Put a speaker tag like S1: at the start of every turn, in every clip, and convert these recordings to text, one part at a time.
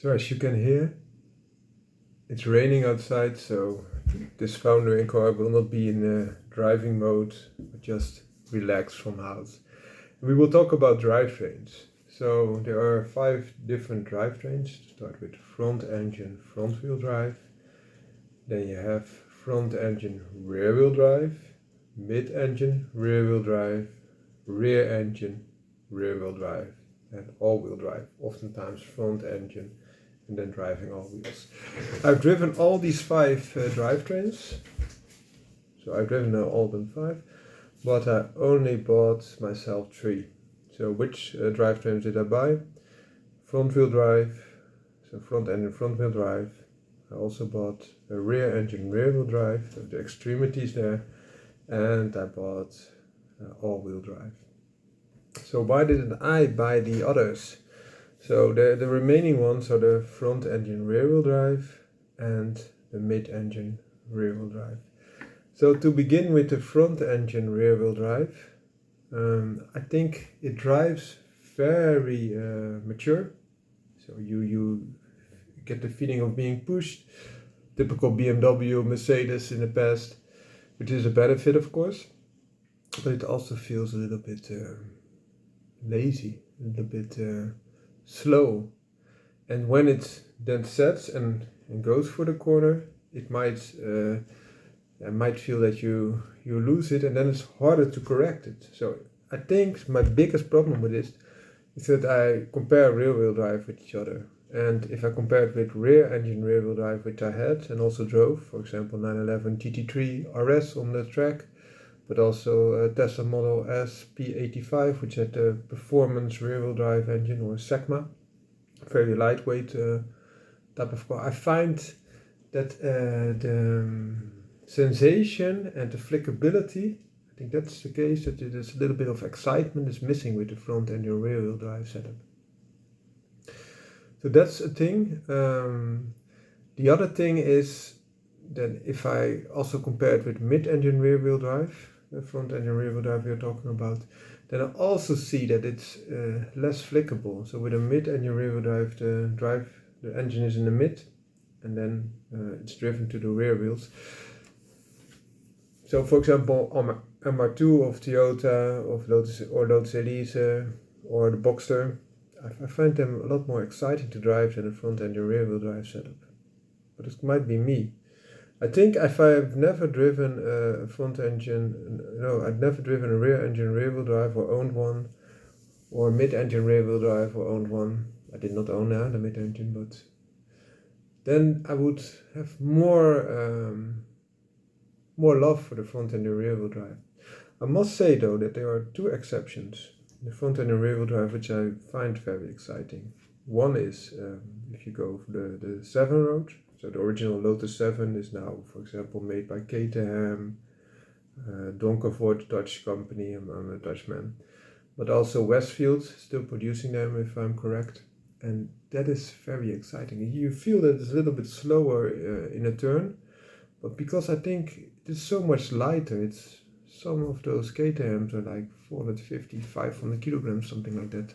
S1: So as you can hear, it's raining outside, so this foundering car will not be in driving mode, but just relax from house. We will talk about drivetrains. So there are 5 different drivetrains. Start with front engine, front wheel drive. Then you have front engine, rear wheel drive, mid engine, rear wheel drive, rear engine, rear wheel drive, and all wheel drive, oftentimes front engine, and then driving all wheels. I've driven all these 5 drivetrains, so I've driven all them 5, but I only bought myself 3. So which drivetrains did I buy? Front wheel drive, so front engine, front wheel drive. I also bought a rear engine, rear wheel drive, so the extremities there, and I bought all wheel drive. So why didn't I buy the others? So the remaining ones are the front engine rear wheel drive and the mid engine rear wheel drive. So to begin with the front engine rear wheel drive, I think it drives very mature. So you get the feeling of being pushed, typical BMW, Mercedes in the past, which is a benefit of course, but it also feels a little bit lazy, a little bit slow, and when it then sets and goes for the corner, it might feel that you lose it, and then it's harder to correct it. So I think my biggest problem with this is that I compare rear wheel drive with each other, and if I compare it with rear engine rear wheel drive, which I had and also drove, for example 911 GT3 RS on the track, but also Tesla Model S P85, which had the performance rear-wheel drive engine, or SECMA, very lightweight type of car. I find that the sensation and the flickability, I think that's the case, that there's a little bit of excitement is missing with the front and your rear-wheel drive setup. So that's a thing. The other thing is that if I also compare it with mid-engine rear-wheel drive, the front engine rear wheel drive we're talking about, then I also see that it's less flickable. So with a mid engine rear wheel drive, the engine is in the mid, and then it's driven to the rear wheels. So for example, on my MR2 of Toyota, of Lotus Elise, or the Boxster, I find them a lot more exciting to drive than a front engine rear wheel drive setup. But it might be me. I think if I've never driven a front engine, I'd never driven a rear engine rear wheel drive or owned one, or mid engine rear wheel drive or owned one. I did not own the mid engine, but then I would have more love for the front engine rear wheel drive. I must say though that there are 2 exceptions in the front engine rear wheel drive which I find very exciting. One is if you go for the 7 road. So the original Lotus 7 is now, for example, made by Caterham, Donkervoort, Dutch company, I'm a Dutchman. But also Westfield, still producing them if I'm correct. And that is very exciting. You feel that it's a little bit slower in a turn, but because I think it's so much lighter, some of those Caterhams are like 450, 500 kilograms, something like that.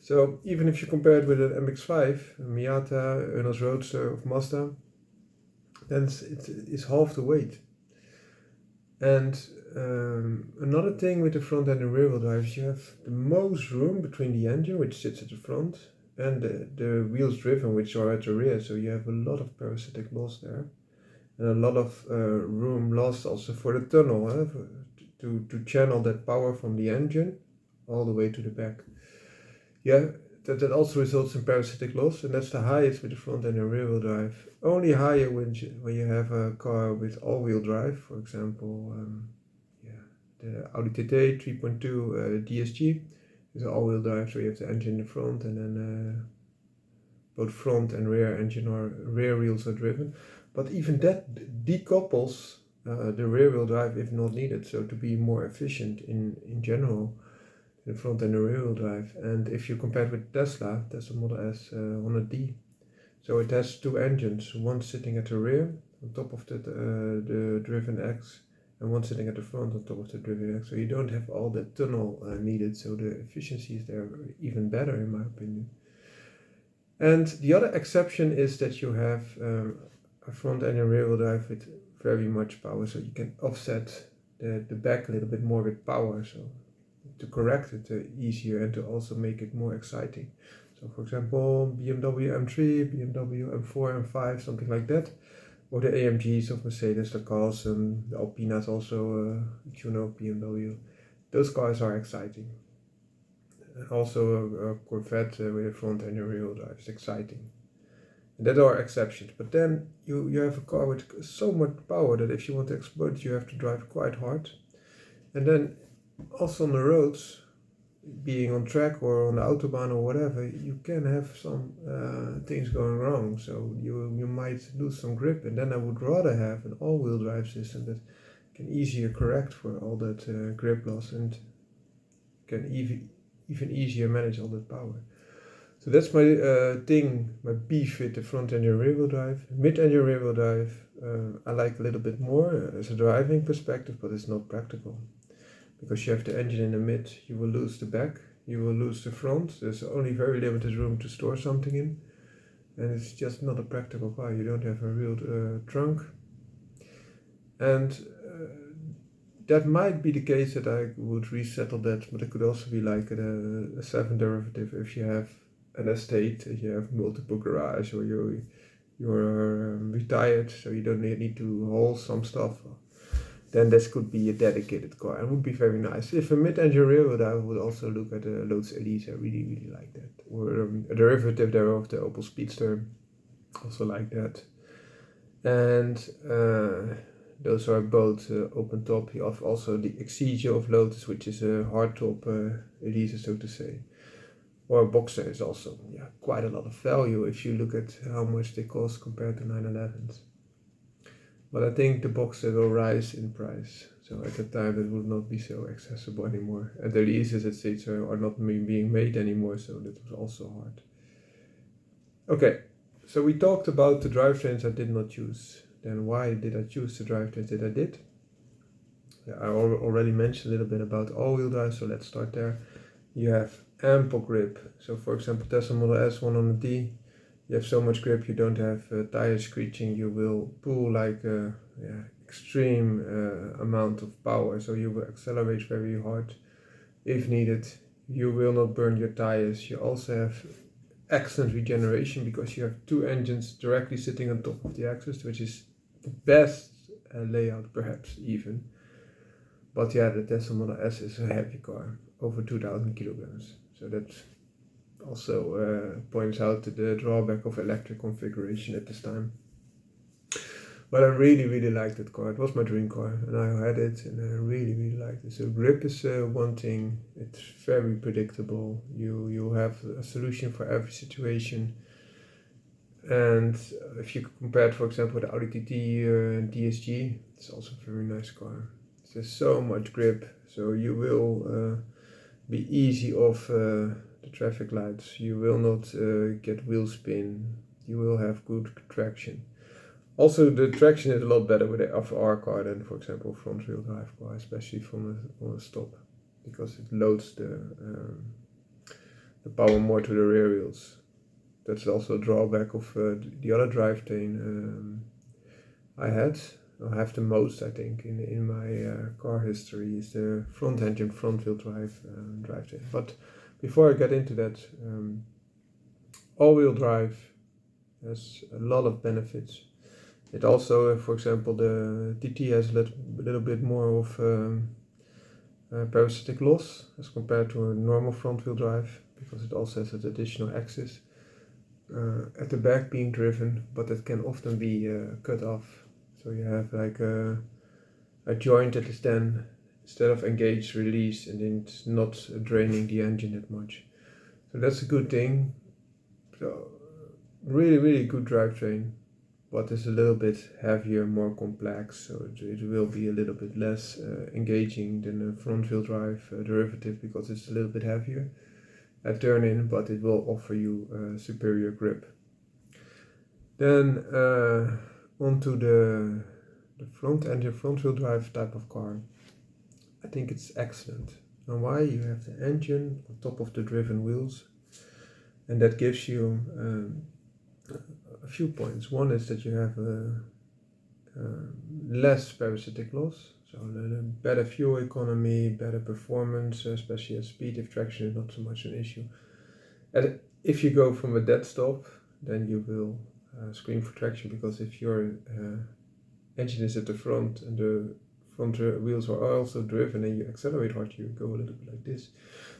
S1: So even if you compare it with an MX-5, a Miata, Urnos Roadster of Mazda, then it's half the weight. And another thing with the front and the rear wheel drive is you have the most room between the engine, which sits at the front, and the wheels driven, which are at the rear. So you have a lot of parasitic loss there, and a lot of room lost also for the tunnel, to channel that power from the engine all the way to the back. Yeah, that also results in parasitic loss, and that's the highest with the front and the rear wheel drive. Only higher when you have a car with all-wheel drive, for example, the Audi TT 3.2 DSG is an all-wheel drive, so you have the engine in the front, and then both front and rear engine or rear wheels are driven. But even that decouples the rear wheel drive if not needed, so to be more efficient in general. The front and the rear wheel drive. And if you compare it with Tesla Model S 100D, so it has 2 engines, one sitting at the rear on top of the driven X, and one sitting at the front on top of the driven X. So you don't have all that tunnel needed, so the efficiency is there even better in my opinion. And the other exception is that you have a front and a rear wheel drive with very much power, so you can offset the back a little bit more with power, so to correct it easier and to also make it more exciting. So for example, BMW M3, BMW M4, M5, something like that, or the AMGs of Mercedes, the cars, and the Alpinas also, if you know BMW. Those cars are exciting. Also a Corvette with a front and a rear wheel drive is exciting. And that are exceptions. But then you have a car with so much power that if you want to exploit it, you have to drive quite hard. And then also on the roads, being on track or on the autobahn or whatever, you can have some things going wrong. So you might lose some grip. And then I would rather have an all-wheel drive system that can easier correct for all that grip loss and can even easier manage all that power. So that's my my beef with the front and rear wheel drive. Mid and rear wheel drive, I like a little bit more as a driving perspective, but it's not practical. Because you have the engine in the mid, you will lose the back, you will lose the front. There's only very limited room to store something in. And it's just not a practical car. You don't have a real trunk. And that might be the case that I would resettle that, but it could also be like a 7 derivative if you have an estate, if you have multiple garage, or you're retired, so you don't need to haul some stuff. Then this could be a dedicated car and would be very nice. If a mid-engine rear wheel, I would also look at a Lotus Elise. I really like that. Or a derivative thereof, the Opel Speedster, also like that. And those are both open top. You have also the Exige of Lotus, which is a hard top Elise, so to say. Or a Boxer is also quite a lot of value if you look at how much they cost compared to 911s. But I think the Boxer will rise in price. So at the time it would not be so accessible anymore. And the Elises, etc. are not being made anymore, so that was also hard. Okay, so we talked about the drivetrains I did not choose. Then why did I choose the drivetrains that I did? I already mentioned a little bit about all-wheel drive, so let's start there. You have ample grip. So for example, Tesla Model S 100D, you have so much grip, you don't have tires screeching, you will pull like extreme amount of power, so you will accelerate very hard if needed. You will not burn your tires. You also have excellent regeneration because you have two engines directly sitting on top of the axis, which is the best layout perhaps even. But the Tesla Model S is a heavy car, over 2000 kilograms, so that also points out to the drawback of electric configuration at this time. But I really liked that car. It was my dream car and I had it and I really liked it. So grip is one thing. It's very predictable. You have a solution for every situation. And if you compare it, for example, with the Audi TT DSG, it's also a very nice car. There's so much grip, so you will be easy off the traffic lights. You will not get wheel spin. You will have good traction. Also, the traction is a lot better with the FR car than, for example, front wheel drive car, especially from a stop, because it loads the power more to the rear wheels. That's also a drawback of the other drivetrain I have the most, I think, in my car history is the front engine, front wheel drive drivetrain. But before I get into that, all-wheel drive has a lot of benefits. It also, for example, the TT has a little bit more of parasitic loss as compared to a normal front wheel drive, because it also has an additional axis at the back being driven, but it can often be cut off. So you have like a joint that is then, instead of engaged, release, and then it's not draining the engine that much. So that's a good thing. So really good drivetrain, but it's a little bit heavier, more complex, so it will be a little bit less engaging than a front wheel drive derivative, because it's a little bit heavier at turn in, but it will offer you superior grip. Then onto the front engine, front wheel drive type of car. I think it's excellent. And why? You have the engine on top of the driven wheels, and that gives you a few points. One is that you have less parasitic loss, so better fuel economy, better performance, especially at speed if traction is not so much an issue. And if you go from a dead stop, then you will scream for traction, because if your engine is at the front and the front wheels are also driven and you accelerate hard, you go a little bit like this.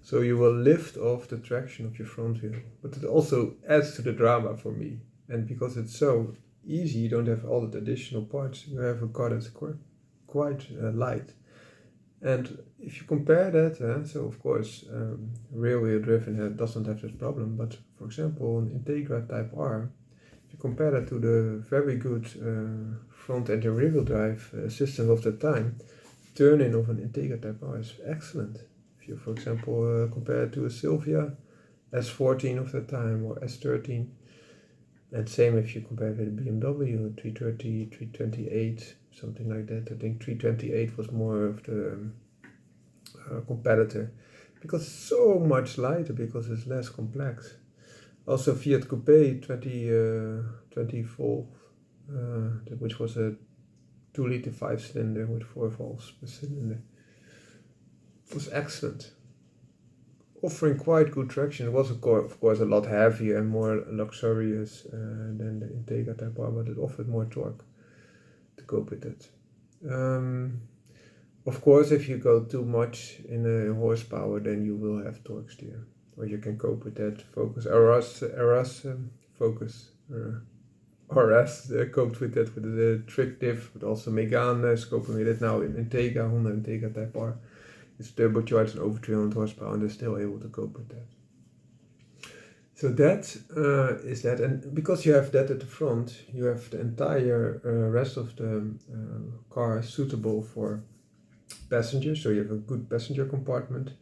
S1: So you will lift off the traction of your front wheel. But it also adds to the drama for me. And because it's so easy, you don't have all the additional parts. You have a car that's quite light. And if you compare that, so of course, rear wheel driven doesn't have this problem. But for example, an Integra Type R, if you compare that to the very good front engine rear wheel drive system of the time, turn-in of an Integra Type R is excellent. If you, for example, compare it to a Silvia S14 of the time or S13, and same if you compare it with a BMW 330, 328, something like that. I think 328 was more of the competitor, because it's so much lighter, because it's less complex. Also Fiat Coupe 2012, which was a 2-liter 5-cylinder with 4 valves per cylinder, was excellent, offering quite good traction. It was of course a lot heavier and more luxurious than the Integra Type R, but it offered more torque to cope with it. Of course, if you go too much in horsepower, then you will have torque steer, or you can cope with that. Focus RS coped with that with the trick diff, but also Megane is coping with it now in Integra, Honda Integra Type R. It's turbocharged and over 300 horsepower, and they're still able to cope with that. So that is that, and because you have that at the front, you have the entire rest of the car suitable for passengers. So you have a good passenger compartment,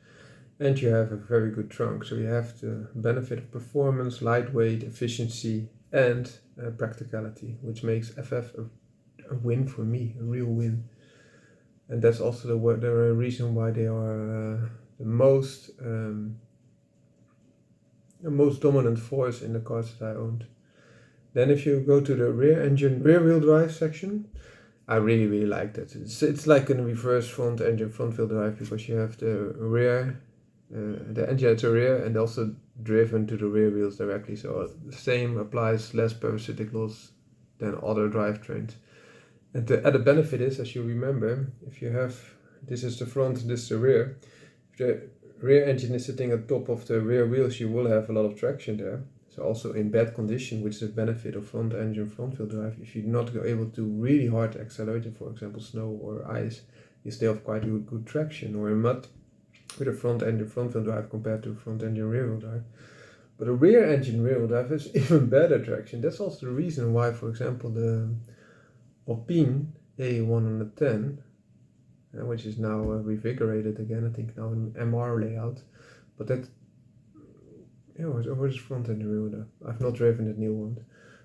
S1: and you have a very good trunk. So you have the benefit of performance, lightweight, efficiency, and practicality, which makes FF a win for me, a real win. And that's also the reason why they are the most dominant force in the cars that I owned. Then if you go to the rear wheel drive section, I really like that. It's like a reverse front engine front wheel drive, because you have the rear, the engine at the rear, and also driven to the rear wheels directly. So the same applies, less parasitic loss than other drivetrains. And the added benefit is, as you remember, if you have, this is the front and this is the rear, if the rear engine is sitting at top of the rear wheels, you will have a lot of traction there. So also in bad condition, which is the benefit of front engine front wheel drive, if you're not able to really hard accelerate, for example snow or ice, you still have quite good traction, or in mud with a front engine front wheel drive compared to front engine rear wheel drive. But a rear engine rear wheel drive is even better traction. That's also the reason why, for example, the Alpine A110, which is now revigorated again, I think now in MR layout, but that, where's front engine rear wheel drive? I've not driven the new one,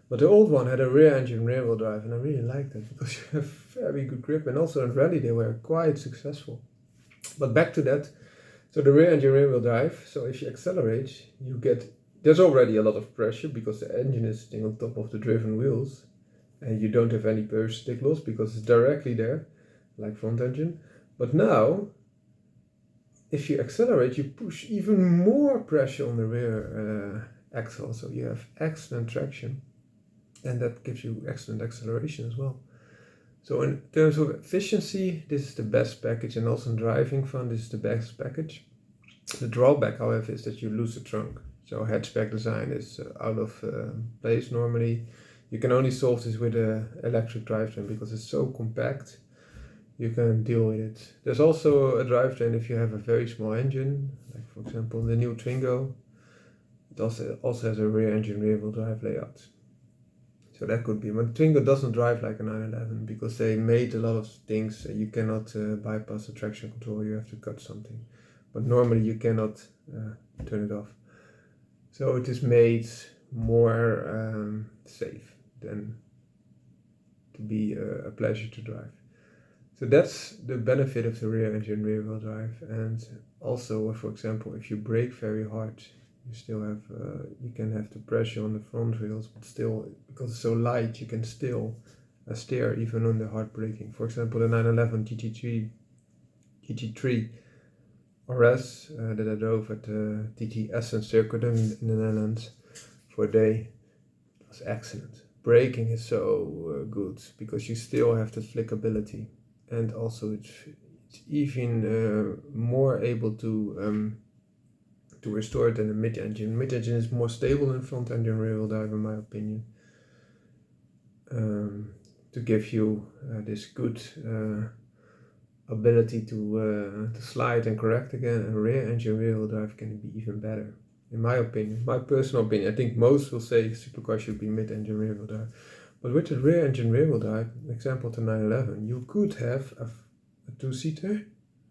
S1: but the old one had a rear engine rear wheel drive, and I really liked that because you have very good grip, and also in rally they were quite successful. But back to that, so the rear engine rear wheel drive, so if you accelerate, there's already a lot of pressure because the engine is sitting on top of the driven wheels, and you don't have any parasitic loss because it's directly there, like front engine. But now, if you accelerate, you push even more pressure on the rear axle, so you have excellent traction, and that gives you excellent acceleration as well. So in terms of efficiency, this is the best package, and also in driving fun, this is the best package. The drawback, however, is that you lose the trunk. So hatchback design is out of place normally. You can only solve this with an electric drivetrain because it's so compact. You can deal with it. There's also a drivetrain if you have a very small engine, like for example the new Twingo. It also has a rear engine rear wheel drive layout. So that could be, but Twingo doesn't drive like a 911 because they made a lot of things. You cannot bypass the traction control, you have to cut something. But normally you cannot turn it off. So it is made more safe than to be a pleasure to drive. So that's the benefit of the rear engine rear wheel drive. And also, for example, if you brake very hard, You still have, you can have the pressure on the front wheels, but still, because it's so light, you can still steer even on the hard braking. For example, the 911 GT3 RS that I drove at the TT Essence circuit in the Netherlands for a day was excellent. Braking is so good because you still have the flickability, and also it's even more able to restore it than the mid-engine. Mid-engine is more stable than front-engine rear-wheel drive, in my opinion, to give you this good ability to slide and correct again. And rear-engine rear-wheel drive can be even better, in my opinion, my personal opinion. I think most will say supercar should be mid-engine rear-wheel drive, but with the rear-engine rear-wheel drive, example the 911, you could have a two-seater,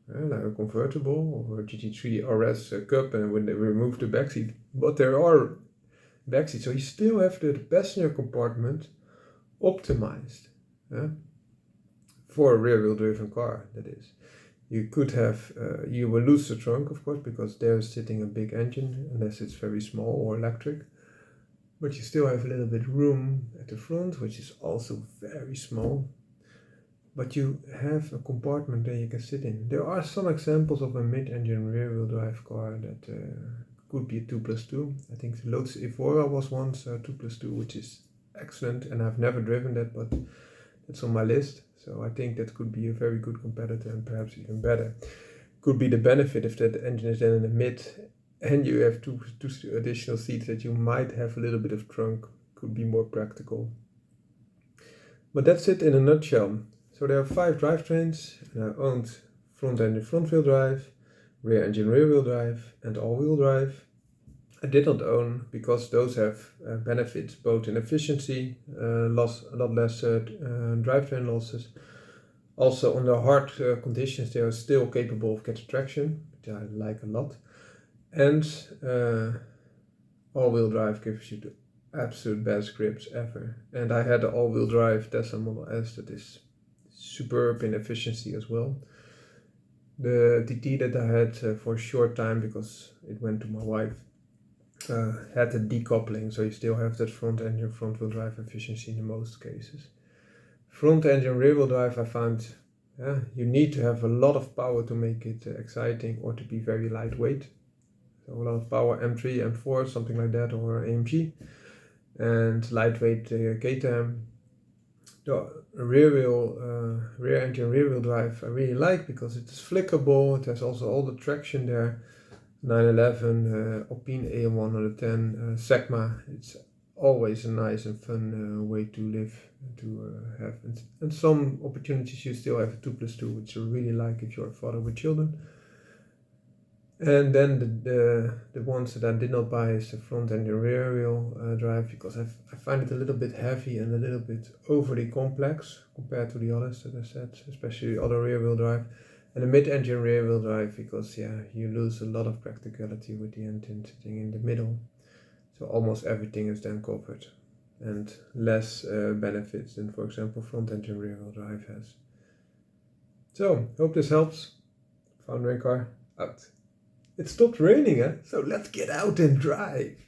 S1: like a convertible or a GT3 RS Cup, and when they remove the backseat, but there are backseats, so you still have the passenger compartment optimized for a rear-wheel driven car. That is, you could have, you will lose the trunk, of course, because there's sitting a big engine, unless it's very small or electric, but you still have a little bit room at the front, which is also very small. But you have a compartment that you can sit in. There are some examples of a mid-engine rear-wheel drive car that could be a 2+2. I think the Lotus Evora was once a 2+2, which is excellent, and I've never driven that, but it's on my list. So I think that could be a very good competitor, and perhaps even better. Could be the benefit if that engine is then in the mid and you have two additional seats, that you might have a little bit of trunk. Could be more practical. But that's it in a nutshell. So there are 5 drivetrains, and I owned front-engine front-wheel drive, rear-engine rear-wheel drive, and all-wheel drive. I did not own, because those have benefits both in efficiency, a lot less drivetrain losses. Also on the hard conditions, they are still capable of getting traction, which I like a lot. And all-wheel drive gives you the absolute best grips ever. And I had the all-wheel drive Tesla Model S that is superb in efficiency as well. The TT that I had for a short time, because it went to my wife, had the decoupling, so you still have that front-engine front-wheel drive efficiency in most cases. Front-engine rear-wheel drive, I found you need to have a lot of power to make it exciting, or to be very lightweight. So a lot of power, M3, M4, something like that, or AMG, and lightweight KTM. The rear-engine rear-wheel drive I really like, because it is flickable. It has also all the traction there. 911, Alpine AM110, Segma. It's always a nice and fun way to live, to have. And some opportunities you still have a 2+2, which I really like if you're a father with children. And then the ones that I did not buy is the front and the rear wheel drive, because I find it a little bit heavy and a little bit overly complex compared to the others that I said, especially the other rear wheel drive. And the mid-engine rear wheel drive, because you lose a lot of practicality with the engine sitting in the middle. So almost everything is then covered, and less benefits than, for example, front engine rear wheel drive has. So, hope this helps. Foundering car out. It stopped raining, so let's get out and drive.